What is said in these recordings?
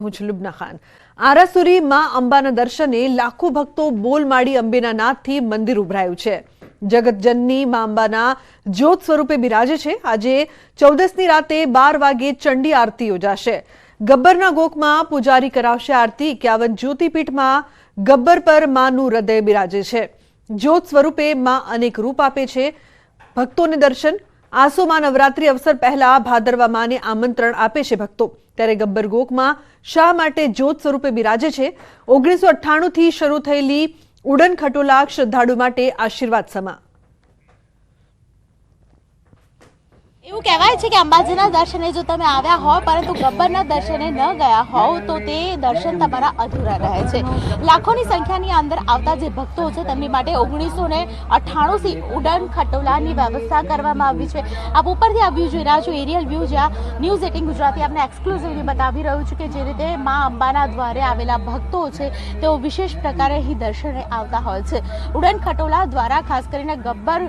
હું છું લુબના ખાન। આરાસુરી માં અંબાના દર્શને લાખો ભક્તો બોલમાડી અંબેના નાદથી મંદિર ઉભરાયું છે। જગતજનની માં અંબાના જ્યોત સ્વરૂપે બિરાજે છે। આજે 14ની રાતે 12 વાગે ચંડી આરતી યોજાશે। ગબ્બરના ગોખમાં પૂજારી કરાવશે આરતી। 51 જ્યોતિપીઠમાં ગબ્બર પર માનું હૃદય બિરાજે છે। જ્યોત સ્વરૂપે માં અનેક રૂપ આપે છે। ભક્તોને દર્શન આસોમાં નવરાત્રી અવસર પહેલા ભાદરવા માને આમંત્રણ આપે છે ભક્તો। ત્યારે ગબ્બર ગોખમાં શા માટે જ્યોત સ્વરૂપે બિરાજે છે? 1998 થી શરૂ થયેલી ઉડન ખટોલા શ્રદ્ધાળુ માટે આશીર્વાદ સમા। એવું કહેવાય છે કે અંબાજીના દર્શને જો તમે આવ્યા હો પરંતુ ગબ્બરના દર્શને ન ગયા હોવ તો તે દર્શન તમારા અધૂરા રહે છે। લાખોની સંખ્યાની અંદર આવતા જે ભક્તો છે તેમની માટે 1998 થી ઉડન ખટોલાની વ્યવસ્થા કરવામાં આવી છે। આપ ઉપરથી આ વ્યૂ જોઈ રહ્યા છો, એરિયલ વ્યૂ, જ્યાં ન્યૂઝ 18 ગુજરાતી આપને એક્સક્લુઝિવલી બતાવી રહ્યું છે કે જે રીતે મા અંબાના દ્વારે આવેલા ભક્તો છે તેઓ વિશેષ પ્રકારે અહીં દર્શને આવતા હોય છે। ઉડન ખટોલા દ્વારા ખાસ કરીને ગબ્બર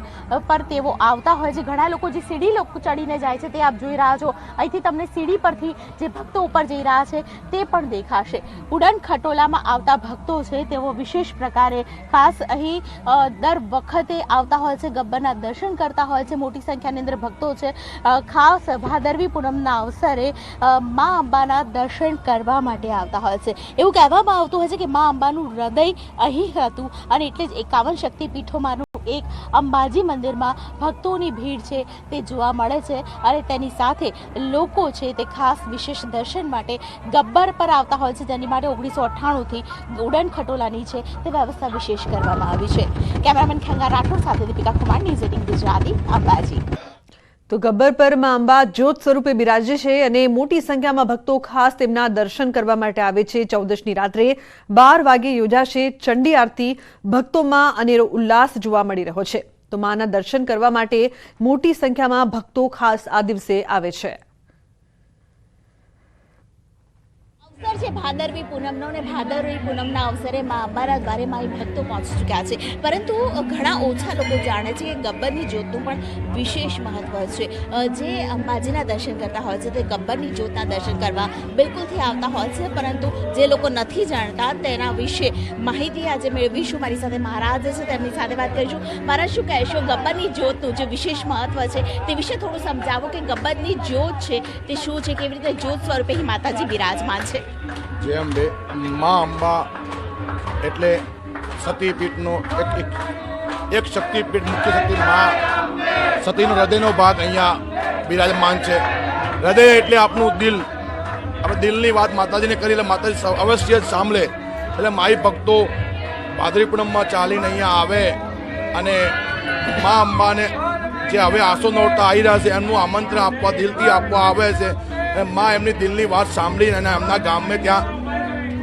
પર તેઓ આવતા હોય છે। ઘણા લોકો જે સીડી ચડીને જાય છે તે આપ જોઈ રહ્યા છો। અહીંથી તમને સીડી પરથી જે ભક્તો ઉપર જઈ રહ્યા છે તે પણ દેખાશે। ઉડન ખટોલામાં આવતા ભક્તો છે તેઓ વિશેષ પ્રકારે ખાસ અહીં દર વખતે આવતા હોય છે, ગબ્બરના દર્શન કરતા હોય છે। મોટી સંખ્યાની અંદર ભક્તો છે ખાસ ભાદરવી પૂનમના અવસરે મા અંબાના દર્શન કરવા માટે આવતા હોય છે। એવું કહેવામાં આવતું હોય છે કે મા અંબાનું હૃદય અહીં હતું અને એટલે જ 51 શક્તિપીઠોમાંનું એક અંબાજી મંદિરમાં ભક્તોની ભીડ છે તે જોવા મળે છે અને તેની સાથે લોકો છે તે ખાસ વિશેષ દર્શન માટે ગબ્બર પર આવતા હોય છે, જેની માટે 1998 થી ઉડન ખટોલાની છે તે વ્યવસ્થા વિશેષ કરવામાં આવી છે। કેમેરામેન ખેંગા રાઠોડ સાથે દીપિકા કુમાર, ન્યૂઝ 18 ગુજરાતી, અંબાજી। તો ગબ્બર પર માં અંબા જ્યોત સ્વરૂપે બિરાજે છે અને મોટી સંખ્યામાં ભક્તો ખાસ તેમના દર્શન કરવા માટે આવે છે। 14ની રાત્રે 12 વાગે યોજાશે ચંડી આરતી। ભક્તોમાં અનેરો ઉલ્લાસ જોવા મળી રહ્યો છે। તો માના દર્શન કરવા માટે મોટી સંખ્યામાં ભક્તો ખાસ આ દિવસે આવે છે। છે ભાદરવી પૂનમનો અને ભાદરવી પૂનમના અવસરે મા અંબાના દ્વારે માઈ ભક્તો પહોંચી ચૂક્યા છે, પરંતુ ઘણા ઓછા લોકો જાણે છે કે ગબ્બરની જ્યોતનું પણ વિશેષ મહત્વ છે। જે અંબાજીના દર્શન કરતા હોય છે તે ગબ્બરની જ્યોતના દર્શન કરવા બિલકુલથી આવતા હોય છે, પરંતુ જે લોકો નથી જાણતા તેના વિશે માહિતી આજે મેળવીશું। મારી સાથે મહારાજ છે, તેમની સાથે વાત કરીશું। મહારાજ, શું કહેશો ગબ્બરની જ્યોતનું જે વિશેષ મહત્વ છે તે વિશે થોડું સમજાવો કે ગબ્બરની જ્યોત છે તે શું છે, કેવી રીતે જ્યોત સ્વરૂપે માતાજી બિરાજમાન છે? જય અંબે। મા અંબા એટલે સતીપીઠનો એક શક્તિપીઠ, મુખ્ય શક્તિ મા સતીનો હૃદયનો ભાગ અહીંયા બિરાજમાન છે। હૃદય એટલે આપણું દિલ। આપણે દિલની વાત માતાજીને કરી એટલે માતાજી અવશ્ય જ સાંભળે। એટલે માઈ ભક્તો ભાદરવી પૂનમમાં ચાલીને અહીંયા આવે અને મા અંબાને જે હવે આસો નોરતા આવી રહ્યા છે એમનું આમંત્રણ આપવા, દિલથી આપવા આવે છે। માં એમની દિલની વાત સાંભળીને અને એમના ગામમાં ત્યાં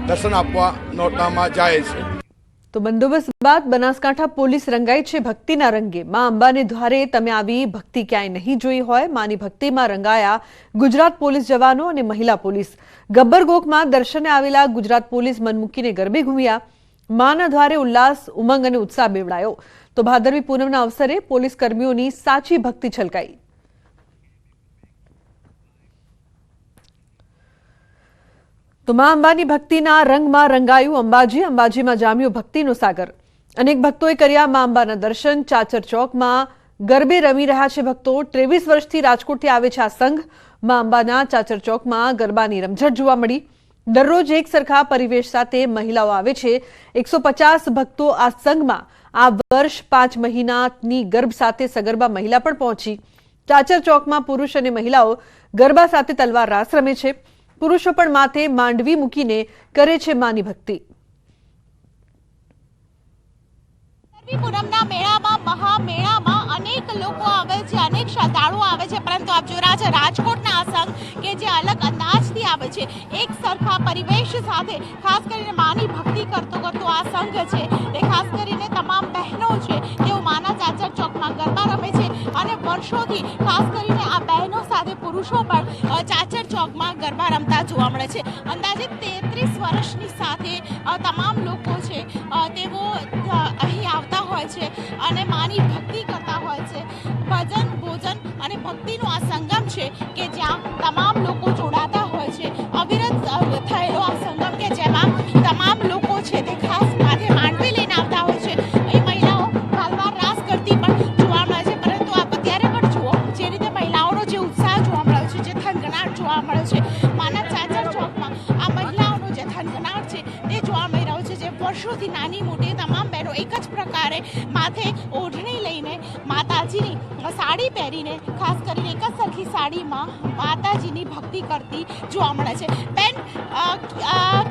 દર્શન આપવા નોરતામાં જાય છે। તો બંદોબસ્ત બાદ બનાસકાંઠા પોલીસ રંગાઈ છે ભક્તિના રંગે। માં અંબાને દ્વારે તમે આવી ભક્તિ ક્યાંય નહીં જોઈ હોય। માની ભક્તિમાં રંગાયા ગુજરાત પોલીસ જવાનો અને મહિલા પોલીસ। ગબ્બર ગોખમાં દર્શને આવેલા ગુજરાત પોલીસ મન મૂકીને ગરબે ઘૂમ્યા। માના દ્વારે ઉલ્લાસ, ઉમંગ અને ઉત્સાહ બેવડાયો। તો ભાદરવી પૂનમના અવસરે પોલીસ કર્મીઓની સાચી ભક્તિ છલકાઈ। તો માં અંબાની ભક્તિના રંગમાં રંગાયું અંબાજી। અંબાજીમાં જામ્યો ભક્તિનો સાગર। અનેક ભક્તોએ કર્યા માં અંબાના દર્શન। ચાચર ચોકમાં ગરબે રમી રહ્યા છે ભક્તો। 23 વર્ષથી રાજકોટથી આવે છે આ સંઘ। માં અંબાના ચાચર ચોકમાં ગરબાની રમઝટ જોવા મળી। દરરોજ એક સરખા પરિવેશ સાથે મહિલાઓ આવે છે। 150 ભક્તો આ સંઘમાં। આ વર્ષ 5 મહિનાની ગર્ભ સાથે સગર્ભા મહિલા પણ પહોંચી। ચાચર ચોકમાં પુરુષ અને મહિલાઓ ગરબા સાથે તલવાર રાસ રમે છે। પુરુષો પણ માથે માંડવી મૂકીને કરે છે માની ભક્તિ। પૂનમના મેળામાં, મહામેળામાં અનેક લોકો આવે છે, અનેક શ્રદ્ધાળુઓ આવે છે, પરંતુ આપ જોઈ રહ્યા છો રાજકોટના આ સંઘ કે જે અલગ અંદાજથી આવે છે, એક સરખા પરિવેશ સાથે ખાસ કરીને માની ભક્તિ કરતો આ સંઘ છે તે ખાસ કરીને તમામ બહેનો છે તેઓ માના ચાચર ચોકમાં ગરબા રમે છે અને વર્ષોથી ખાસ કરીને આ બહેનો સાથે પુરુષો પણ ચાચર ચોકમાં ગરબા રમતા જોવા મળે છે। અંદાજે 33 વર્ષની સાથે તમામ લોકો છે તેઓ અહીં આવતા હોય છે અને માની ભક્તિ કરતા હોય છે। ભજન, ભોજન અને ભક્તિનો આ સંગમ છે કે જ્યાં તમામ લોકો જોડાતા હોય છે। અવિરત થયેલો વર્ષોથી નાની મોટી તમામ બહેનો એક જ પ્રકારે માથે ઓઢણી લઈને માતાજીની સાડી પહેરીને ખાસ કરીને એક જ સરખી સાડીમાં માતાજીની ભક્તિ કરતી જોવા મળે છે. બેન,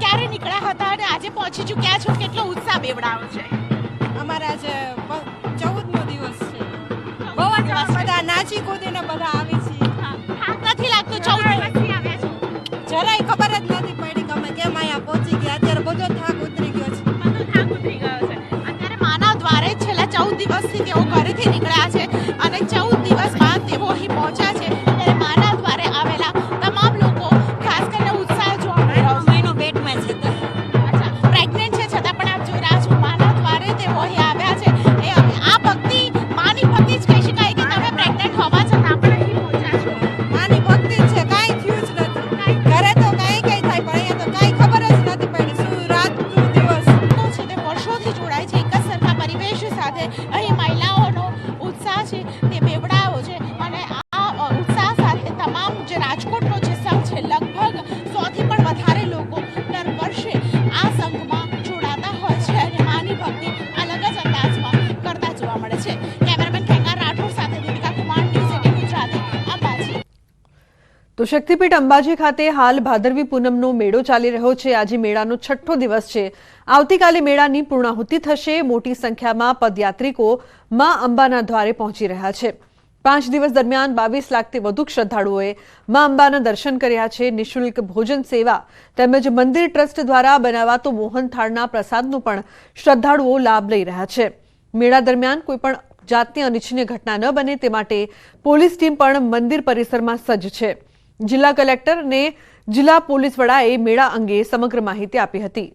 ક્યારે નીકળ્યા હતા અને આજે પહોંચી ચૂક્યા છો? કેટલો ઉત્સાહ બેવડાવો છે? અમારા આજે 14મો દિવસ છે. બહુ જ બધા નાચી કૂદીને બધા આવી છીએ. થાક નથી લાગતો? 14 દિવસથી આવ્યા છો. જરાય ખબર જ નથી પડી કે અમે કેમ અહીંયા પહોંચી ગયા. અત્યારે બધો થાક ઉતરી ગયો છે. બધો થાક ઉતરી ગયો છે. અત્યારે માના દ્વારે છેલ્લા 14 દિવસથી તેઓ ઘરેથી નીકળ્યા છે અને 14 દિવસ બાદ તેઓ અહીં પહોંચ્યા છે. ત્યારે માના દ્વારે આવેલા તમામ લોકો ખાસ કરીને ઉત્સાહ જોવા મળી રહ્યો છે. મહિનો પેટમાં છે તો. અચ્છા, પ્રેગ્નન્ટ છે છતાં પણ આપ જોઈ રહ્યા છો માના દ્વારે તેઓ અહીં આવ્યા છે. એ આ ભક્તિ માની ભક્તિ જ કહી શકાય કે તમે પ્રેગ્નન્ટ હોવા છતાં પણ અહીં પહોંચ્યા છો. માની ભક્તિ છે, કાંઈ થયું જ નથી. ઘરે તો કાંઈ થાય પણ અહીંયા તો કાંઈ ખબર જ નથી પડી. શું રાત શું દિવસ. તો છે તે વર્ષોથી જોડાય છે એક જ સરખા પરિવેશ સાથે. અહીં મહિલાઓનો ઉત્સાહ છે તે બેવડાવો છે અને આ ઉત્સાહ સાથે તમામ જે રાજકોટનો જે સંઘ છે લગભગ 100થી પણ વધારે લોકો દર વર્ષે આ સંઘમાં જોડાતા હોય છે અને માની ભક્તિ અલગ જ અંદાજમાં કરતા જોવા મળે છે. કેમેરામેન ખેંગાર રાઠોડ સાથે દીપિકા કુમાર, ન્યૂઝ 18 ગુજરાતી, અંબાજી. તો શક્તિપીઠ અંબાજી ખાતે હાલ ભાદરવી પૂનમનો મેળો ચાલી રહ્યો છે. આજે મેળાનો 6ઠ્ઠો દિવસ છે. આવતીકાલે મેળાની પૂર્ણાહુતિ થશે. મોટી સંખ્યામાં પદયાત્રિકો માં અંબાના દ્વારે પહોંચી રહ્યા છે. 5 દિવસ દરમિયાન 22 લાખથી વધુ શ્રદ્ધાળુઓએ માં અંબાના દર્શન કર્યા છે. નિઃશુલ્ક ભોજન સેવા તેમજ મંદિર ટ્રસ્ટ દ્વારા બનાવાતો મોહનથાળના પ્રસાદનો પણ શ્રદ્ધાળુઓ લાભ લઈ રહ્યા છે. મેળા દરમિયાન કોઈપણ જાતની અનિચ્છનીય ઘટના ન બને તે માટે પોલીસ ટીમ પણ મંદિર પરિસરમાં સજ્જ છે. જિલ્લા કલેક્ટર અને જિલ્લા પોલીસ વડાએ મેળા અંગે સમગ્ર માહિતી આપી હતી.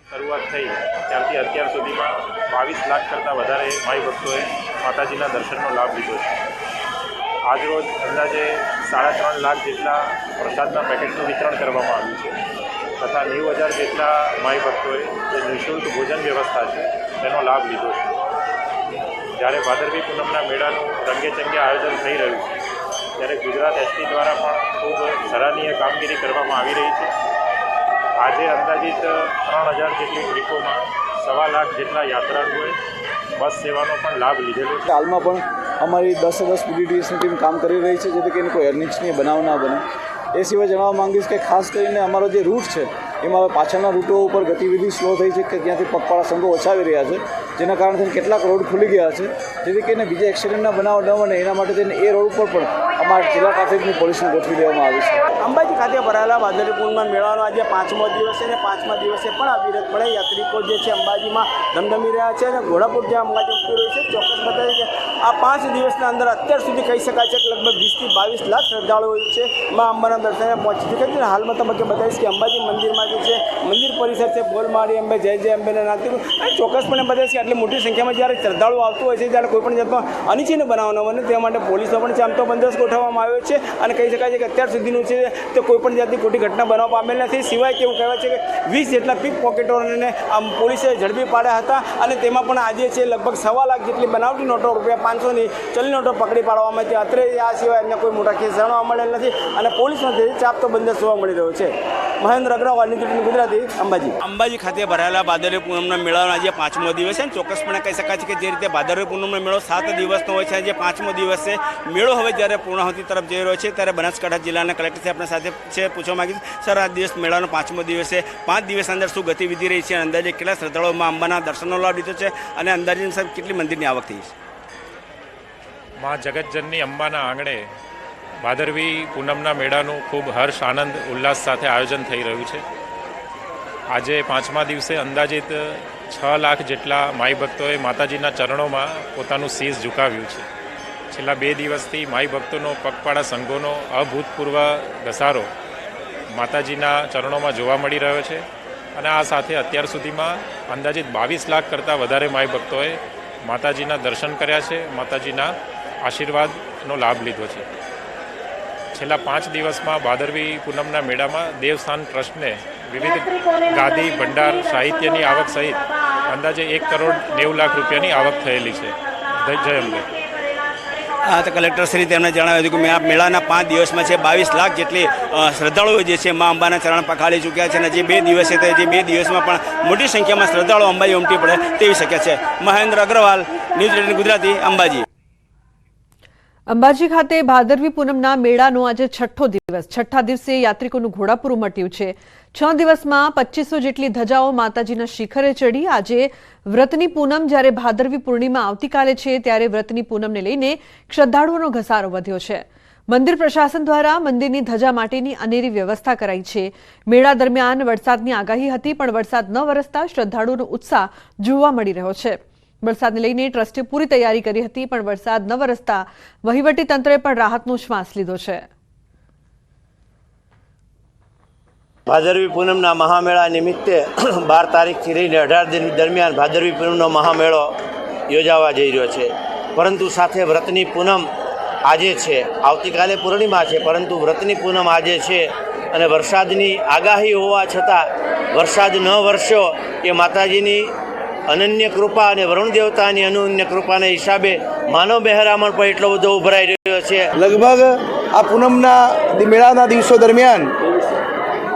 શરૂઆત થઈ ત્યારથી અત્યાર સુધીમાં 22 લાખ કરતાં વધારે માઈ ભક્તોએ માતાજીના દર્શનનો લાભ લીધો છે. આજરોજ અંદાજે 3.5 લાખ જેટલા પ્રસાદના પેકેટનું વિતરણ કરવામાં આવ્યું છે તથા 90,000 જેટલા માઈ ભક્તોએ જે નિઃશુલ્ક ભોજન વ્યવસ્થા છે તેનો લાભ લીધો છે. જ્યારે ભાદરવી પૂનમના મેળાનું રંગેચંગે આયોજન થઈ રહ્યું છે ત્યારે ગુજરાત એસટી દ્વારા પણ ખૂબ સરાહનીય કામગીરી કરવામાં આવી રહી છે. આજે અંદાજિત 3,000 જેટલી ટ્રીપોમાં 1.25 લાખ જેટલા યાત્રાળુઓએ બસ સેવાનો પણ લાભ લીધેલો છે. હાલમાં પણ અમારી 10 પીડીટીએસની ટીમ કામ કરી રહી છે જેથી કરીને કોઈ અનિચ્છનીય બનાવ ના બને. એ સિવાય જણાવવા માંગીશ કે ખાસ કરીને અમારો જે રૂટ છે એમાં હવે પાછળના રૂટો ઉપર ગતિવિધિ સ્લો થઈ છે કે ત્યાંથી પગપાળા સંઘો ઓછા આવી રહ્યા છે જેના કારણે કેટલાક રોડ ખુલી ગયા છે જેથી કરીને બીજા એક્સિડન્ટના બનાવ ન બને એના માટે થઈને એ રોડ ઉપર પણ અમારા જિલ્લા ટ્રાફિકની પોલીસને ગોઠવી દેવામાં આવી છે. અંબાજી ખાતે ભરાયેલા ભાદરવી પૂનમના મેળાનો આજે 5મો દિવસ છે અને 5મા દિવસે પણ અવિરતપણે યાત્રિકો જે છે અંબાજીમાં ધમધમી રહ્યા છે અને ઘોડાપુર જ્યાં અંબાજી ઉતરી રહ્યું છે. ચોક્કસ બતાવે કે આ 5 દિવસના અંદર અત્યાર સુધી કહી શકાય છે કે લગભગ 20થી 22 લાખ શ્રદ્ધાળુઓ છે માં અંબાના દર્શને પહોંચી ચૂક્યા છે. હાલમાં તબક્કે બતાવીશ કે અંબાજી મંદિરમાં જે છે મંદિર પરિસર છે બોલમાળી અંબે જય જય અંબેના નામથી ચોક્કસપણે બતાવીશ કે આટલી મોટી સંખ્યામાં જ્યારે શ્રદ્ધાળુઓ આવતું હોય છે ત્યારે કોઈપણ જાતનો અનિચ્છનીય બનાવ ન બને તે માટે પોલીસનો પણ ચામતો બંદોબસ્ત ગોઠવવામાં આવ્યો છે અને કહી શકાય છે કે અત્યાર સુધીનું છે તે કોઈપણ જાતની ખોટી ઘટના બનવા પામેલ નથી. સિવાય કેવું કહેવાય છે કે 20 જેટલા પીક પોકેટોને પોલીસે ઝડપી પાડ્યા હતા અને તેમાં પણ આજે છે લગભગ 1.25 લાખ જેટલી બનાવટી નોટો ₹500ની ચલણી નોટો પકડી પાડવામાં આવી. અત્રે આ સિવાય અન્ય કોઈ મોટા કેસ જાણવા મળેલ નથી અને પોલીસનો ચાપતો બંદોબસ્ત જોવા મળી રહ્યો છે. મહેન્દ્ર અગ્રવાલ, ગુજરાતી, અંબાજી. અંબાજી ખાતે ભરાયેલા ભાદરવી પૂનમના મેળાનો આજે 5મો દિવસ છે. ચોક્કસપણે કહી શકાય છે કે જે રીતે ભાદરવી પૂનમનો મેળો 7 દિવસનો હોય છે આજે 5મો દિવસ છે. મેળો હવે જ્યારે પૂર્ણાહુતિ તરફ જઈ રહ્યો છે ત્યારે બનાસકાંઠા જિલ્લાના કલેક્ટર આપણા સાથે છે. પૂછવા માંગીશ સર, આ દિવસ મેળાનો 5મો દિવસ છે. 5 દિવસ અંદર શું ગતિવિધિ રહી છે અને અંદાજે કેટલા શ્રદ્ધાળુઓમાં અંબાના દર્શનનો લાભ લીધો છે અને અંદાજે સાહેબ કેટલી મંદિરની આવક થઈ છે? માં જગતજનની અંબાના આંગણે ભાદરવી પૂનમના મેળાનું ખૂબ હર્ષ, આનંદ, ઉલ્લાસ સાથે આયોજન થઈ રહ્યું છે. આજે 5મા દિવસે અંદાજિત 6 લાખ જેટલા માઈ ભક્તોએ માતાજીના ચરણોમાં પોતાનું શીશ ઝુકાવ્યું છે. છેલ્લા 2 દિવસથી માઈ ભક્તોનો પગપાળા સંઘોનો અભૂતપૂર્વ ઘસારો માતાજીના ચરણોમાં જોવા મળી રહ્યો છે અને આ સાથે અત્યાર સુધીમાં અંદાજિત 22 લાખ કરતાં વધારે માઈ ભક્તોએ માતાજીના દર્શન કર્યા છે, માતાજીના આશીર્વાદનો લાભ લીધો છે. છેલ્લા 5 દિવસમાં ભાદરવી પૂનમના મેળામાં દેવસ્થાન ટ્રસ્ટને વિવિધ ગાદી, ભંડાર, સાહિત્યની આવક સહિત અંદાજે 1 કરોડ 90 લાખ રૂપિયાની આવક થયેલી છે. જય અંબે. તો કલેક્ટરશ્રી તેમણે જણાવ્યું હતું કે મેં આ મેળાના 5 દિવસમાં છે 22 લાખ જેટલી શ્રદ્ધાળુઓ જે છે મા અંબાના ચરણ પખાડી ચૂક્યા છે અને જે 2 દિવસ છે તે જે 2 દિવસમાં પણ મોટી સંખ્યામાં શ્રદ્ધાળુઓ અંબાજી ઉમટી પડે તેવી શક્યતા છે. મહેન્દ્ર અગ્રવાલ, ન્યૂઝ 18 ગુજરાતી, અંબાજી. અંબાજી ખાતે ભાદરવી પૂનમના મેળાનો આજે છઠ્ઠો દિવસ. છઠ્ઠા દિવસે યાત્રિકોનું ઘોડાપુર ઉમટ્યું છે. 6 દિવસમાં 2500 જેટલી ધજાઓ માતાજીના શિખરે ચડી. આજે વ્રતની પૂનમ, જ્યારે ભાદરવી પૂર્ણિમા આવતીકાલે છે, ત્યારે વ્રતની પૂનમને લઈને શ્રદ્ધાળુઓનો ઘસારો વધ્યો છે. મંદિર પ્રશાસન દ્વારા મંદિરની ધજા માટેની અનેરી વ્યવસ્થા કરાઈ છે. મેળા દરમિયાન વરસાદની આગાહી હતી, પણ વરસાદ ન વરસતા શ્રદ્ધાળુઓનો ઉત્સાહ જોવા મળી રહ્યો છે. વરસાદને લઈને ટ્રસ્ટે પૂરી તૈયારી કરી હતી, પણ વરસાદ ન વરસતા વહીવટી તંત્રે પણ રાહતનો શ્વાસ લીધો છે. ભાદરવી પૂનમના મહામેળા નિમિત્તે 12 તારીખથી લઈને 18 દિન દરમિયાન ભાદરવી પૂનમનો મહામેળો યોજાવા જઈ રહ્યો છે. પરંતુ સાથે વ્રતની પૂનમ આજે છે. આવતીકાલે પૂર્ણિમા છે, પરંતુ વ્રતની પૂનમ આજે છે અને વરસાદની આગાહી હોવા છતાં વરસાદ ન વરસ્યો એ માતાજીની અનન્ય કૃપા અને વરુણ દેવતાની અનન્ય કૃપાના હિસાબે માનવ બહેરામણ પણ એટલો બધો ઉભરાઈ રહ્યો છે. લગભગ આ પૂનમના મેળાના દિવસો દરમિયાન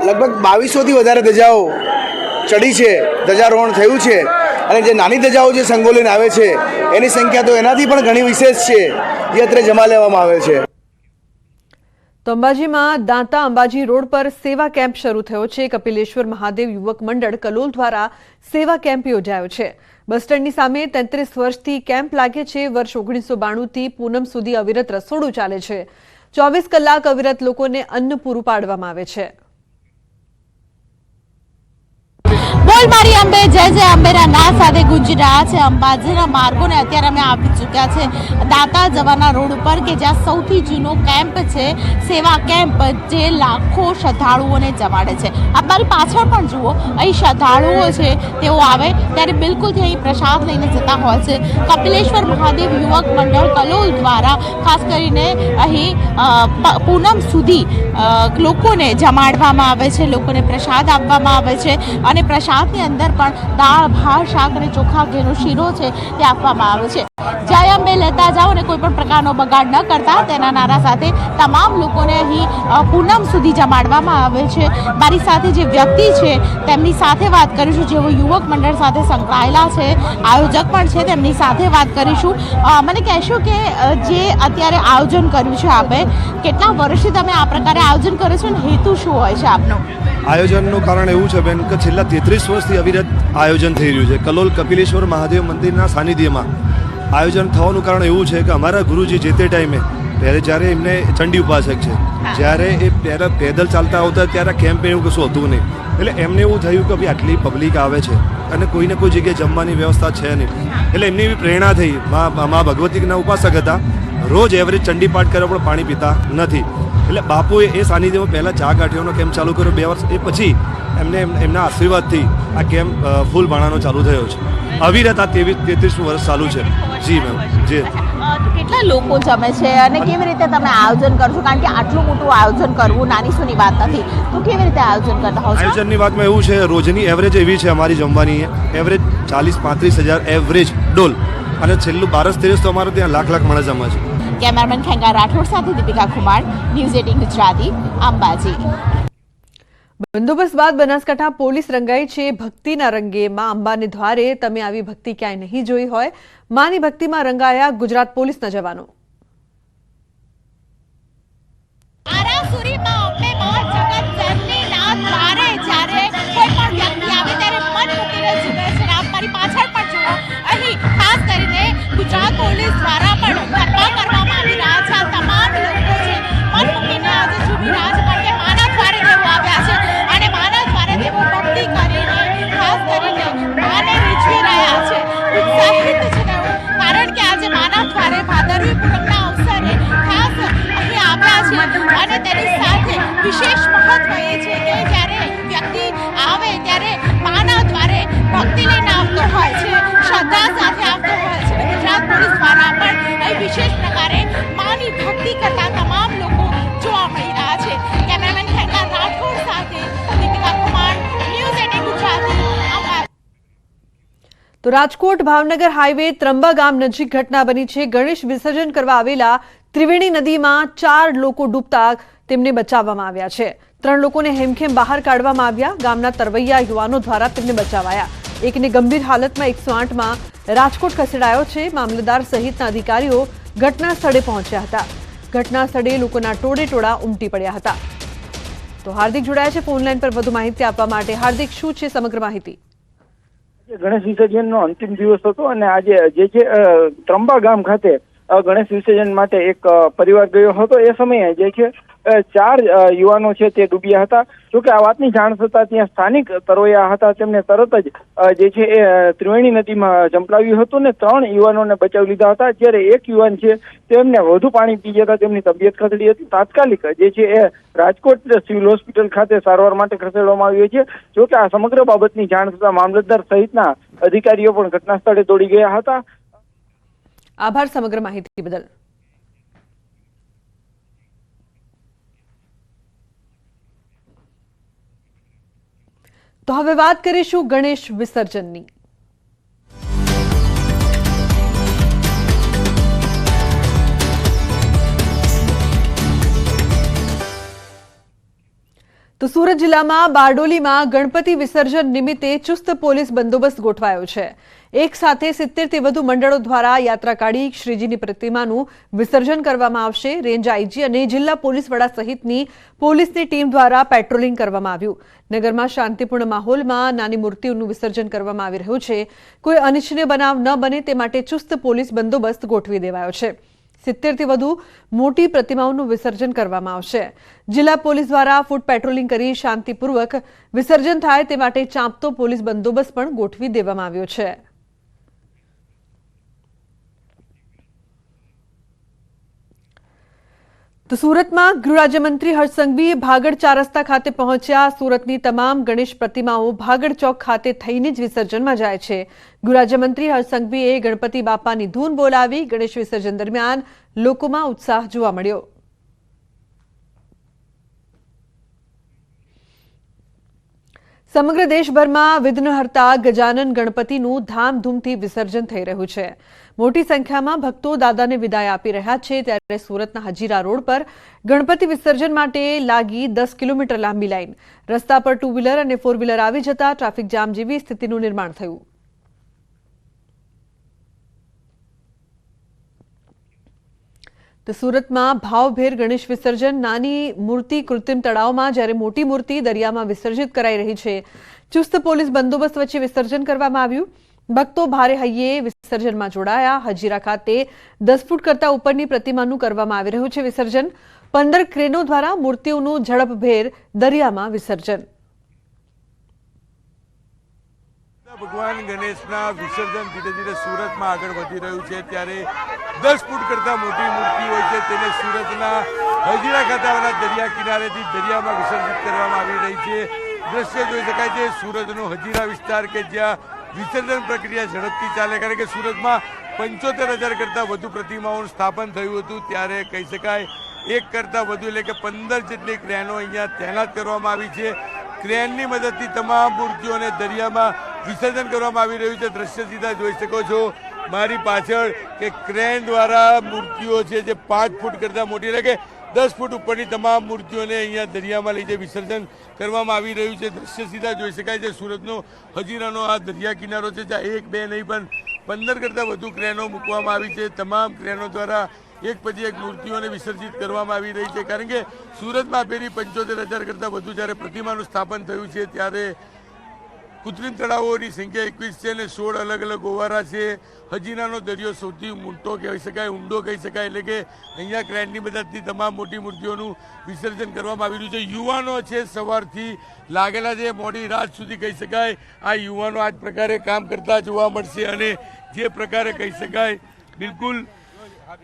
લગભગ 2200થી વધારે ધજાઓ ચડી છે, ધજારોહણ થયું છે અને જે નાની ધજાઓ જે સંઘો લઈને આવે છે એની સંખ્યા તો એનાથી પણ ઘણી વિશેષ છે, જે અત્યારે જમા લેવામાં આવે છે. તો અંબાજીમાં દાંતા અંબાજી રોડ પર સેવા કેમ્પ શરૂ થયો છે. કપિલેશ્વર મહાદેવ યુવક મંડળ કલોલ દ્વારા સેવા કેમ્પ યોજાયો છે. બસ સ્ટેન્ડની સામે 33 વર્ષથી કેમ્પ લાગે છે. વર્ષ 1992થી પૂનમ સુધી અવિરત રસોડું ચાલે છે. 24 કલાક અવિરત લોકોને અન્ન પૂરું પાડવામાં આવે છે. બોલ મારી અંબે, જય જય અંબેના નાદ સાથે ગુંજી રહ્યા છે અંબાજીના માર્ગોને. અત્યારે અમે આવી ચૂક્યા છે દાંતા જવાના રોડ ઉપર, કે જ્યાં સૌથી જૂનો કેમ્પ છે, સેવા કેમ્પ, જે લાખો શ્રદ્ધાળુઓને જમાડે છે. આ મારી પાછળ પણ જુઓ, અહીં શ્રદ્ધાળુઓ છે, તેઓ આવે ત્યારે બિલકુલથી અહીં પ્રસાદ લઈને જતા હોય છે. કપિલેશ્વર મહાદેવ યુવક મંડળ કલોલ દ્વારા ખાસ કરીને અહીં પૂનમ સુધી લોકોને જમાડવામાં આવે છે, લોકોને પ્રસાદ આપવામાં આવે છે અને પ્રસાદની અંદર પણ દાળ, ભાત, શાક અને ચોખા, ઘેનો શીરો છે તે આપવામાં આવે છે. જય અંબે લેતા જાઓ અને કોઈ પણ પ્રકારનો બગાડ ન કરતા, તેના નારા સાથે તમામ લોકોને અહીં પૂનમ સુધી જમાડવામાં આવે છે. મારી સાથે જે વ્યક્તિ છે તેમની સાથે વાત કરીશું, જેઓ યુવક મંડળ સાથે સંકળાયેલા છે, આયોજક પણ છે, તેમની સાથે વાત કરીશું. મને કહેશો કે જે અત્યારે આયોજન કર્યું છે આપે, કેટલા વર્ષથી તમે આ પ્રકારે આયોજન કરો છો અને હેતુ શું હોય છે આપનો? આયોજનનું કારણ એવું છે બેન કે છેલ્લા 33 વર્ષથી અવિરત આયોજન થઈ રહ્યું છે. કલોલ કપિલેશ્વર મહાદેવ મંદિરના સાનિધ્યમાં આયોજન થવાનું કારણ એવું છે કે અમારા ગુરુજી જે તે ટાઈમે ત્યારે જ્યારે એમને ચંડી ઉપાસક છે, જ્યારે એ પેદલ ચાલતા આવતા ત્યારે કેમ્પ એવું કશું હતું નહીં. એટલે એમને એવું થયું કે ભાઈ આટલી પબ્લિક આવે છે અને કોઈને કોઈ જગ્યાએ જમવાની વ્યવસ્થા છે નહીં, એટલે એમની એવી પ્રેરણા થઈ. મા ભગવતીના ઉપાસક હતા, રોજ એવરેજ ચંડી પાઠ કર્યા પણ પાણી પીતા નથી. એટલે બાપુએ એ સાનિધ્યમાં પહેલાં ચા ગાંઠિયાનો કેમ્પ ચાલુ કર્યો 2 વર્ષ. એ પછી એમના આશીર્વાદથી આ કેમ્પ ફૂલ ભાણાનો ચાલુ થયો છે. અવિરત આ 33 વર્ષ ચાલુ છે. જી મેમ, જી. કેટલા લોકો જમે છે અને કેવી રીતે તમે આયોજન કરશો? કારણ કે આટલું મોટું આયોજન કરવું નાની સૂની વાત નથી, તો કેવી રીતે આયોજન કરતા હો છો? આયોજનની વાતમાં એવું છે, રોજની એવરેજ એવી છે અમારી જમવાની, એવરેજ 40-35 હજાર એવરેજ ડોલ, અને છેલ્લું 12-13 તો અમારે ત્યાં લાખ માણસ જમા છે. કેમેરામેન ખેંગા રાઠોડ સાથે દીપિકા કુમાર, ન્યૂઝ 18 ગુજરાતી, અંબાજી. બંદોબસ્ત બાદ બનાસકાંઠા પોલીસ રંગાઈ છે ભક્તિના રંગે. માં અંબાને દ્વારે તમે આવી ભક્તિ ક્યાંય નહીં જોઈ હોય. માની ભક્તિમાં રંગાયા ગુજરાત પોલીસના જવાનો. ગુજરાત પોલીસ દ્વારા પણ ગરબા કરવામાં આવી રહ્યા છે. તમામ લોકો છે મન મૂકીને આજે ઝૂમી રહ્યા છે, કારણ કે માના દ્વારે તેઓ આવ્યા છે અને માના દ્વારે તેઓ ભક્તિ કરીને ખાસ કરીને માને રીઝવી રહ્યા છે. ઉત્સાહિત છે તેઓ, કારણ કે આજે માના દ્વારે ભાદરવી પૂનમના અવસરે ખાસ અહીં આવ્યા છે અને તેની સાથે વિશેષ મહત્વ એ છે કે જ્યારે વ્યક્તિ આવે ત્યારે માના દ્વારે ભક્તિ લઈને આવતો હોય છે, શ્રદ્ધા સાથે આવતો હોય છે. ગુજરાત પોલીસ દ્વારા પણ અહીં વિશેષ પ્રકારે માની ભક્તિ કરતા તમામ લોકો જોવા મળી રહ્યા છે. કેમેરામેન ખેંગા રાઠોડ સાથે દીપિકા કુમાર, ન્યૂઝ 18 ગુજરાતી. તો તો રાજકોટ ભાવનગર હાઈવે ત્રંબા ગામ નજીક ઘટના બની છે। ગણેશ વિસર્જન કરવા આવેલા ત્રિવેણી નદીમાં 4 લોકો ડૂબતા તેમને બચાવવામાં આવ્યા છે। 3 લોકોને હેમખેમ બહાર કાઢવામાં આવ્યા। ગામના તરવૈયા યુવાનો દ્વારા તેમને બચાવાયા। એકને ગંભીર હાલતમાં 108માં રાજકોટ ખસેડાયો છે। મામલતદાર સહિતના અધિકારીઓ ઘટના સ્થળે પહોંચ્યા હતા। ઘટના સ્થળે લોકોના ટોળેટોળા ઉમટી પડ્યા હતા। તો હાર્દિક જોડાયા છે ફોન લાઈન પર વધુ માહિતી આપવા માટે। હાર્દિક, શું છે સમગ્ર માહિતી? ગણેશ વિસર્જનનો અંતિમ દિવસ હતો અને આજે જે ત્રંબા ગામ ખાતે ગણેશ વિસર્જન માટે એક પરિવાર ગયો હતો। એ સમયે જે છે 4 યુવાનો છે તે ડૂબ્યા હતા। જોકે આ વાતની જાણ થતા ત્યાં સ્થાનિક તરવૈયા હતા, તેમને તરત જ જે છે એ ત્રિવેણી નદીમાં ઝંપલાવ્યું હતું ને 3 યુવાનોને બચાવી લીધા હતા। જ્યારે એક યુવાન છે તેમને વધુ પાણી પી જતા તેમની તબિયત ખસડી હતી। તાત્કાલિક જે છે એ રાજકોટ સિવિલ હોસ્પિટલ ખાતે સારવાર માટે ખસેડવામાં આવ્યો છે। જોકે આ સમગ્ર બાબતની જાણ થતા મામલતદાર સહિતના અધિકારીઓ પણ ઘટના સ્થળે દોડી ગયા હતા। આભાર સમગ્ર માહિતી બદલ। તો હવે વાત કરીશું ગણેશ વિસર્જનની। તો સુરત જિલ્લામાં બારડોલીમાં ગણપતિ વિસર્જન નિમિત્તે ચુસ્ત પોલીસ બંદોબસ્ત ગોઠવાયો છે। એક સાથે 70 થી વધુ મંડળો દ્વારા યાત્રા કાઢી શ્રીજીની પ્રતિમાનું વિસર્જન કરવામાં આવશે। રેન્જ આઈજી અને જિલ્લા પોલીસ વડા સહિતની પોલીસની ટીમ દ્વારા પેટ્રોલિંગ કરવામાં આવ્યું। નગરમાં શાંતિપૂર્ણ માહોલમાં નાની મૂર્તિઓનું વિસર્જન કરવામાં આવી રહ્યું છે। કોઈ અનિચ્છનીય બનાવ ન બને તે માટે ચુસ્ત પોલીસ બંદોબસ્ત ગોઠવી દેવાયો છે। 70 થી વધુ મોટી પ્રતિમાઓનું વિસર્જન કરવામાં આવશે। જિલ્લા પોલીસ દ્વારા ફૂટ પેટ્રોલિંગ કરી શાંતિપૂર્વક વિસર્જન થાય તે માટે ચાંપતો પોલીસ બંદોબસ્ત પણ ગોઠવી દેવામાં આવ્યો છે। તો સુરતમાં ગૃહ રાજ્યમંત્રી હર્ષ સંઘવી ભાગડ 4 રસ્તા ખાતે પહોંચ્યા। સુરતની તમામ ગણેશ પ્રતિમાઓ ભાગડ ચોક ખાતે થઈને જ વિસર્જનમાં જાય છે। ગૃહ રાજ્યમંત્રી હર્ષ સંઘવીએ ગણપતિ બાપાની ધૂન બોલાવી। ગણેશ વિસર્જન દરમિયાન લોકોમાં ઉત્સાહ જોવા મળ્યો। સમગ્ર દેશભરમાં વિઘ્નહર્તા ગજાનન ગણપતિનું ધામધૂમથી વિસર્જન થઈ રહ્યું છે। મોટી સંખ્યામાં ભક્તો દાદાને વિદાય આપી રહ્યા છે। ત્યારે સુરતના હજીરા રોડ પર ગણપતિ વિસર્જન માટે લાગી 10 કિલોમીટર લાંબી લાઈન। રસ્તા પર 2 વ્હીલર અને 4 વ્હીલર આવી જતા ટ્રાફિક જામ જેવી સ્થિતિનું નિર્માણ થયું। તો સુરતમાં ભાવભેર ગણેશ વિસર્જન, નાની મૂર્તિ કૃત્રિમ તળાવમાં જ્યારે મોટી મૂર્તિ દરિયામાં વિસર્જિત કરાઈ રહી છે। ચુસ્ત પોલીસ બંદોબસ્ત વચ્ચે વિસર્જન કરવામાં આવ્યું। ભક્તો ભારે હૈયે વિસર્જનમાં જોડાયા। હજીરા ખાતે 10 ફૂટ કરતા ઉપરની પ્રતિમાનું કરવામાં આવી રહ્યું છે વિસર્જન। 15 ક્રેનો દ્વારા મૂર્તિઓનું ઝડપભેર દરિયામાં વિસર્જન। ભગવાન ગણેશના વિસર્જન ધીરે ધીરે સુરતમાં આગળ વધી રહ્યું છે। ત્યારે 10 ફૂટ કરતા મોટી મૂર્તિ હોય છે તેને સુરતના હજીરા ખાતે આવેલા દરિયા કિનારેથી દરિયામાં વિસર્જિત કરવામાં આવી રહી છે। દ્રશ્ય જોઈ શકાય છે સુરતનો હજીરા વિસ્તાર કે જ્યાં વિસર્જન પ્રક્રિયા ઝડપથી ચાલે, કારણ કે સુરતમાં 75,000 કરતાં વધુ પ્રતિમાઓનું સ્થાપન થયું હતું। ત્યારે કહી શકાય 1 કરતાં વધુ એટલે કે 15 જેટલી ક્રેનો અહીંયા તૈનાત કરવામાં આવી છે। ક્રેનની મદદથી તમામ મૂર્તિઓને દરિયામાં વિસર્જન કરવામાં આવી રહ્યું છે। દ્રશ્ય સીધા જોઈ શકો છો મારી પાછળ કે ક્રેન દ્વારા મૂર્તિઓ છે જે 5 ફૂટ કરતાં મોટી એટલે કે 10 ફૂટ ઉપરની તમામ મૂર્તિઓને અહીંયા દરિયામાં લઈ જઈ વિસર્જન કરવામાં આવી રહ્યું છે। દ્રશ્ય સીધા જોઈ શકાય છે સુરતનો હજીરાનો આ દરિયા કિનારો છે જ્યાં 1, 2 નહીં પણ 15 કરતાં વધુ ક્રેનો મૂકવામાં આવી છે। તમામ ક્રેનો દ્વારા એક પછી એક મૂર્તિઓને વિસર્જિત કરવામાં આવી રહી છે, કારણ કે સુરતમાં ફેરી 75,000 કરતાં વધુ જ્યારે પ્રતિમાનું સ્થાપન થયું છે ત્યારે કૃત્રિમ તળાવોની સંખ્યા 21 છે અને 16 અલગ અલગ ઓવારા છે। હજીરાનો દરિયો સૌથી મોટો કહી શકાય, ઊંડો કહી શકાય, એટલે કે અહીંયા ક્રેનની મદદથી તમામ મોટી મૂર્તિઓનું વિસર્જન કરવામાં આવી રહ્યું છે। યુવાનો છે સવારથી લાગેલા છે, મોડી રાત સુધી કહી શકાય આ યુવાનો આ જ પ્રકારે કામ કરતા જોવા મળશે અને જે પ્રકારે કહી શકાય બિલકુલ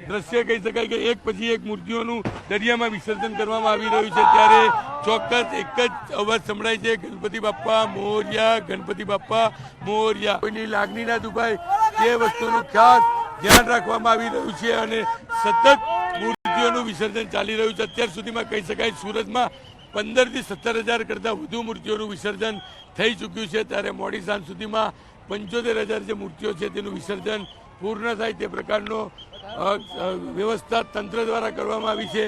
દ્રશ્ય કહી શકાય કે એક પછી એક મૂર્તિઓનું દરિયામાં વિસર્જન કરવામાં આવી રહ્યું છે। ત્યારે ચોક્કસ એક જ અવાજ સંભળાય છે, ગણપતિ બાપ્પા મોરયા, ગણપતિ બાપ્પા મોરયા। કોઈની લાગણી ના દુભાય તે વસ્તુનું ખાસ ધ્યાન રાખવામાં આવી રહ્યું છે અને સતત મૂર્તિઓનું વિસર્જન ચાલી રહ્યું છે। અત્યાર સુધીમાં કહી શકાય સુરતમાં 15 થી 17,000 કરતાં વધુ મૂર્તિઓનું વિસર્જન થઈ ચૂક્યું છે। ત્યારે મોડી સાંજ સુધીમાં 75,000 જે મૂર્તિઓ છે તેનું વિસર્જન પૂર્ણ થાય તે પ્રકારનો વ્યવસ્થા તંત્ર દ્વારા કરવામાં આવી છે.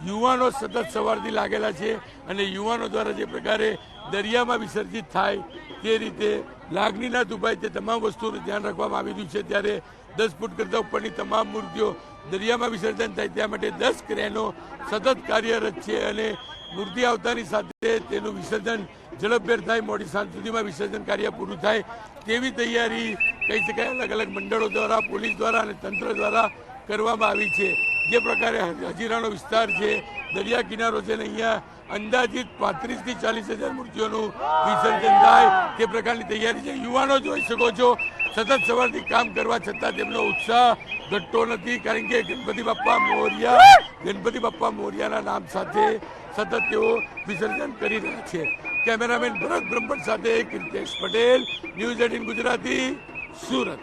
યુવાનો સતત સવારથી લાગેલા છે અને યુવાનો દ્વારા જે પ્રકારે દરિયામાં વિસર્જિત થાય તે રીતે લાગણી ના દુભાય તે તમામ વસ્તુનું ધ્યાન રાખવામાં આવી રહ્યું છે. ત્યારે 10 ફૂટ કરતાં ઉપરની તમામ મૂર્તિઓ દરિયામાં વિસર્જન થાય ત્યાં માટે 10 ક્રેનો સતત કાર્યરત છે અને મૂર્તિ આવતાની સાથે તેનું વિસર્જન ઝડપભેર થાય, મોડી સાંજ સુધીમાં વિસર્જન કાર્ય પૂરું થાય તેવી તૈયારી કહી શકાય અલગ અલગ મંડળો દ્વારા, પોલીસ દ્વારા અને તંત્ર દ્વારા કરવામાં આવી છે. જે પ્રકારે હજીરાનો વિસ્તાર છે, દરિયા કિનારો છે અને અહીંયા અંદાજિત 35,000 થી 40,000 મૂર્તિઓનું વિસર્જન થાય તે પ્રકારની તૈયારી છે. યુવાનો જોઈ શકો છો સતત સવારથી કામ કરવા છતાં તેમનો ઉત્સાહ ઘટતો નથી, કારણ કે ગણપતિ બાપ્પા મોરિયાના નામ સાથે સતત તેઓ વિસર્જન કરી રહ્યા છે. કેમેરામેન ભરત બ્રહ્મભટ્ટ સાથે કીર્તેશ પટેલ, ન્યૂઝ 18 ગુજરાતી, સુરત.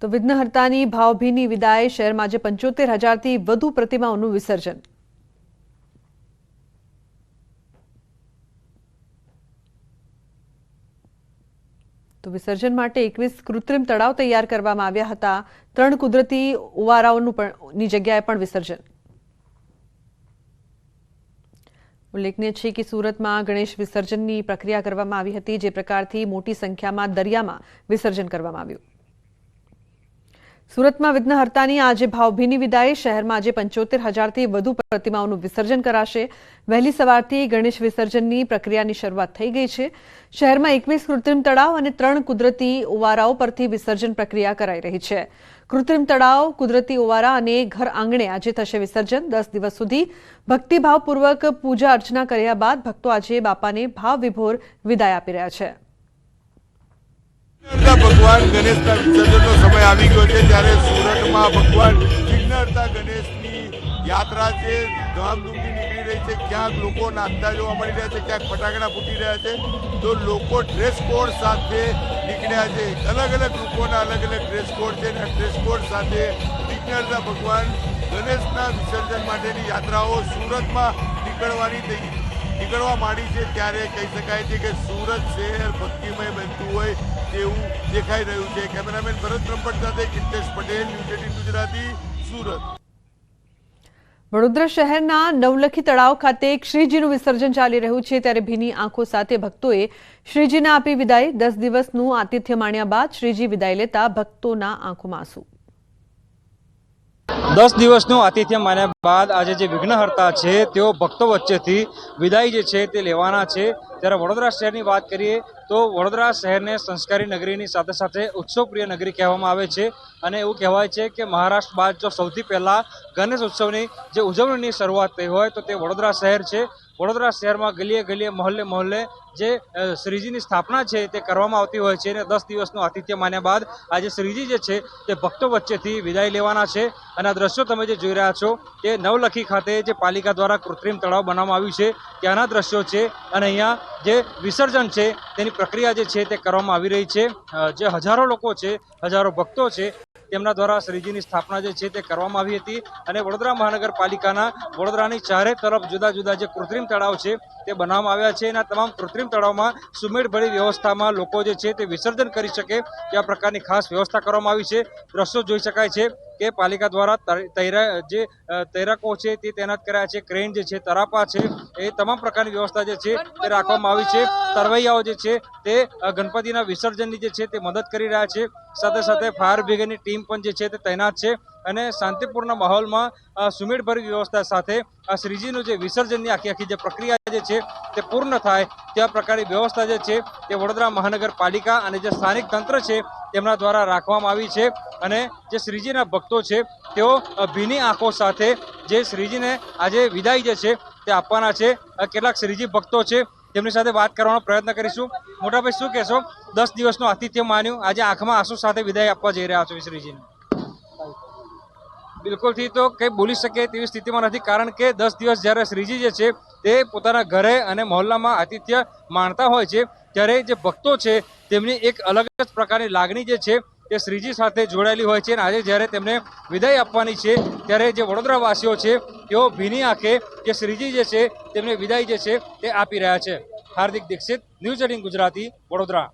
તો વિઘ્નહર્તાની ભાવભીની વિદાય, શહેરમાં આજે 75,000થી વધુ પ્રતિમાઓનું વિસર્જન. તો વિસર્જન માટે 21 કૃત્રિમ તળાવ તૈયાર કરવામાં આવ્યા હતા. 3 કુદરતી ઓવારાઓની જગ્યાએ પણ વિસર્જન. ઉલ્લેખનીય છે કે સુરતમાં ગણેશ વિસર્જનની પ્રક્રિયા કરવામાં આવી હતી, જે પ્રકારથી મોટી સંખ્યામાં દરિયામાં વિસર્જન કરવામાં આવ્યું. સુરતમાં વિઘ્નહર્તાની આજે ભાવભીની વિદાય, શહેરમાં આજે 75,000થી વધુ પ્રતિમાઓનું વિસર્જન કરાશે. વહેલી સવારથી ગણેશ વિસર્જનની પ્રક્રિયાની શરૂઆત થઈ ગઈ છે. શહેરમાં 21 કૃત્રિમ તળાવ અને 3 કુદરતી ઓવારાઓ પરથી વિસર્જન પ્રક્રિયા કરાઈ રહી છે. કૃત્રિમ તળાવ, કુદરતી ઓવારા અને ઘર આંગણે આજે થશે વિસર્જન. 10 દિવસ સુધી ભક્તિભાવપૂર્વક પૂજા અર્ચના કર્યા બાદ ભક્તો આજે બાપાને ભાવવિભોર વિદાય આપી રહ્યા છે. ભગવાન ગણેશના વિસર્જનનો સમય આવી ગયો છે, ત્યારે સુરતમાં ભગવાન વિઘ્નહર્તા ગણેશની યાત્રા છે ધામધૂમથી નીકળી રહી છે. ક્યાંક લોકો નાચતા જોવા મળી રહ્યા છે, ક્યાંક ફટાકડા ફૂટી રહ્યા છે. તો લોકો ડ્રેસ કોડ સાથે નીકળ્યા છે. અલગ અલગ લોકોના અલગ અલગ ડ્રેસ કોડ છે અને ડ્રેસ કોડ સાથે વિઘ્નહર્તા ભગવાન ગણેશના વિસર્જન માટેની યાત્રાઓ સુરતમાં નીકળવા માંડી છે. ત્યારે કહી શકાય છે કે સુરત શહેર ભક્તિમય બનતું હોય તેવું દેખાઈ રહ્યું છે. કેમેરામેન ભરત બ્રહ્મભટ્ટ સાથે કીર્તેશ પટેલ, ન્યૂઝ 18 ગુજરાતી, સુરત. વડોદરા શહેરના નવલખી તળાવ ખાતે શ્રીજીનું વિસર્જન ચાલી રહ્યું છે, ત્યારે ભીની આંખો સાથે ભક્તોએ શ્રીજીને આપી વિદાય. 10 દિવસનું આતિથ્ય માણ્યા બાદ શ્રીજી વિદાય લેતા ભક્તોના આંખોમાં આંસુ. 10 દિવસનું આતિથ્ય માન્યા બાદ આજે જે વિઘ્નહર્તા છે તેઓ ભક્તો વચ્ચેથી વિદાય જે છે તે લેવાના છે. ત્યારે વડોદરા શહેરની વાત કરીએ તો વડોદરા શહેરને સંસ્કારી નગરીની સાથે સાથે ઉત્સવપ્રિય નગરી કહેવામાં આવે છે અને એવું કહેવાય છે કે મહારાષ્ટ્ર બાદ જો સૌથી પહેલાં ગણેશ ઉત્સવની જે ઉજવણીની શરૂઆત થઈ હોય તો તે વડોદરા શહેર છે. વડોદરા શહેરમાં ગલીએ ગલીએ મહોલ્લે જે શ્રીજીની સ્થાપના છે તે કરવામાં આવતી હોય છે અને 10 દિવસનું આતિથ્ય માન્યા બાદ આજે શ્રીજી જે છે તે ભક્તો વચ્ચેથી વિદાય લેવાના છે. અને આ દ્રશ્યો તમે જે જોઈ રહ્યા છો તે નવલખી ખાતે જે પાલિકા દ્વારા કૃત્રિમ તળાવ બનાવવામાં આવ્યું છે ત્યાંના દ્રશ્યો છે અને અહીંયા જે વિસર્જન છે તેની પ્રક્રિયા જે છે તે કરવામાં આવી રહી છે. જે હજારો લોકો છે, હજારો ભક્તો છે તેમના દ્વારા શ્રીજીની સ્થાપના જે છે તે કરવામાં આવી હતી અને વડોદરા મહાનગરપાલિકાના વડોદરાની ચારે તરફ જુદા જુદા જે કૃત્રિમ તળાવ છે તે બનાવવામાં આવ્યા છે અને આ તમામ કૃત્રિમ તળાવમાં સુમેળભરી વ્યવસ્થામાં લોકો જે છે તે વિસર્જન કરી શકે તે પ્રકારની ખાસ વ્યવસ્થા કરવામાં આવી છે. દ્રશ્યો જોઈ શકાય છે કે પાલિકા દ્વારા તૈરાકો છે તે તૈનાત કર્યા છે, ક્રેન જે છે, તરાપા છે, એ તમામ પ્રકારની વ્યવસ્થા જે છે તે રાખવામાં આવી છે. તરવૈયાઓ જે છે તે ગણપતિના વિસર્જનની જે છે તે મદદ કરી રહ્યા છે. સાથે સાથે ફાયર બ્રિગેડની ટીમ પણ જે છે તે તૈનાત છે અને શાંતિપૂર્ણ માહોલમાં સુમેળભરી વ્યવસ્થા સાથે આ શ્રીજીનું જે વિસર્જનની આખી જે પ્રક્રિયા જે છે તે પૂર્ણ થાય ત્યાં પ્રકારની વ્યવસ્થા જે છે તે વડોદરા મહાનગરપાલિકા અને જે સ્થાનિક તંત્ર છે તેમના દ્વારા રાખવામાં આવી છે. અને જે શ્રીજીના ભક્તો છે તેઓ ભીની આંખો સાથે જે શ્રીજીને આજે વિદાય જે છે તે આપવાના છે. કેટલાક શ્રીજી ભક્તો છે તેમની સાથે વાત કરવાનો પ્રયત્ન કરીશું. મોટાભાઈ, શું કહેશો? 10 દિવસનું આતિથ્ય માન્યું, આજે આંખમાં આંસુ સાથે વિદાય આપવા જઈ રહ્યા છો શ્રીજીને. બિલકુલથી તો કંઈ બોલી શકે તેવી સ્થિતિમાં નથી, કારણ કે 10 દિવસ જ્યારે શ્રીજી જે છે તે પોતાના ઘરે અને મહોલ્લામાં આતિથ્ય માણતા હોય છે ત્યારે જે ભક્તો છે તેમની એક અલગ જ પ્રકારની લાગણી જે છે તે શ્રીજી સાથે જોડાયેલી હોય છે અને આજે જ્યારે તેમને વિદાય આપવાની છે ત્યારે જે વડોદરાવાસીઓ છે તેઓ ભીની આંખે જે શ્રીજી જે છે તેમને વિદાય જે છે તે આપી રહ્યા છે. હાર્દિક દીક્ષિત, ન્યૂઝ 18 ગુજરાતી, વડોદરા.